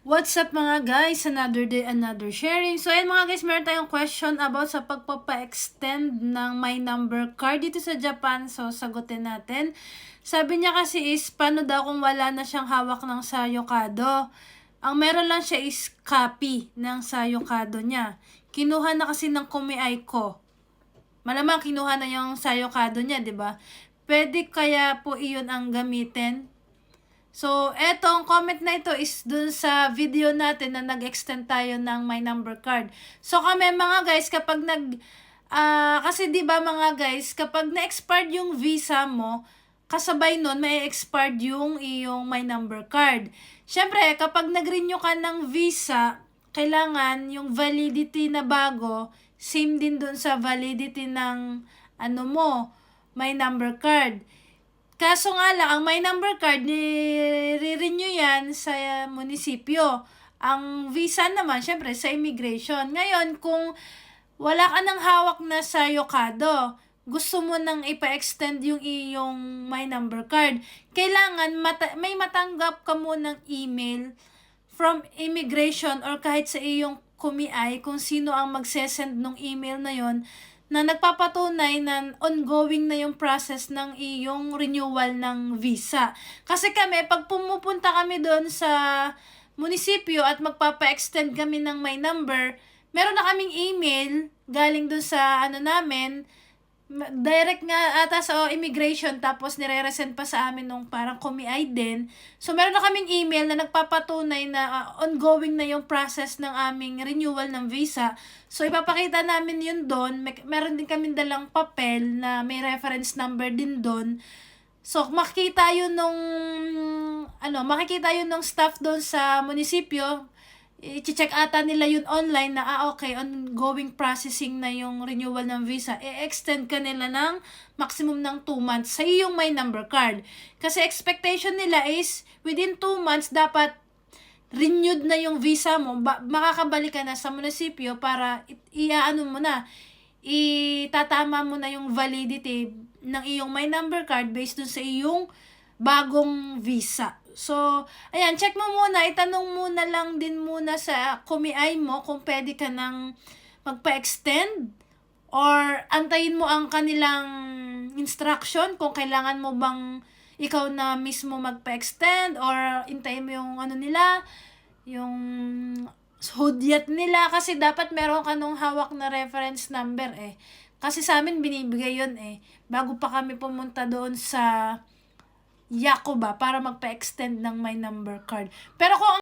What's up mga guys? Another day, another sharing. So ayun mga guys, meron tayong question about sa pagpapa-extend ng My Number card dito sa Japan. So sagutin natin. Sabi niya kasi is, paano daw kung wala na siyang hawak ng Sayokado? Ang meron lang siya is copy ng Sayokado niya. Kinuha na kasi ng kumiay ko. Malamang kinuha na yung Sayokado niya, di ba? Pwede kaya po iyon ang gamitin? So, etong comment na ito is dun sa video natin na nag-extend tayo ng My Number card. So, kami mga guys, kapag kasi 'di ba mga guys, kapag na-expired yung visa mo, kasabay nun may expired yung iyong My Number card. Syempre, kapag nag-renew ka ng visa, kailangan yung validity na bago, same din dun sa validity ng My Number card. Kaso nga lang, ang My Number card, ni-renew yan sa munisipyo. Ang visa naman, syempre, sa immigration. Ngayon, kung wala ka ng hawak na Sayokado, gusto mo nang ipa-extend yung iyong My Number card, kailangan may matanggap ka munang email from immigration or kahit sa iyong kumiay kung sino ang magsesend ng email na yon na nagpapatunay na ongoing na yung process ng iyong renewal ng visa. Kasi kami, pag pumupunta kami doon sa munisipyo at magpapa-extend kami ng My Number, meron na kaming email galing doon sa namin, direct nga ata sa immigration, tapos nire-resend pa sa amin nung parang kumiay din. So, meron na kaming email na nagpapatunay na ongoing na yung process ng aming renewal ng visa. So, ipapakita namin yun doon. Meron din kaming dalang papel na may reference number din doon. So, makikita yun nung staff doon sa munisipyo. I-check ata nila yun online na okay, ongoing processing na yung renewal ng visa. I-extend ka nila ng maximum ng 2 months sa iyong My Number card. Kasi expectation nila is within 2 months dapat renewed na yung visa mo. Makakabalik ka na sa munisipyo para itatama mo na yung validity ng iyong My Number card based dun sa iyong bagong visa. So, ayan, check mo muna, itanong muna lang din muna sa kumiay mo kung pwede ka nang magpa-extend or antayin mo ang kanilang instruction kung kailangan mo bang ikaw na mismo magpa-extend or intayin mo yung nila, yung hudyat nila, kasi dapat meron ka nung hawak na reference number Kasi sa amin binibigay yun bago pa kami pumunta doon sa Yakuba para magpa-extend ng My Number card. Pero kung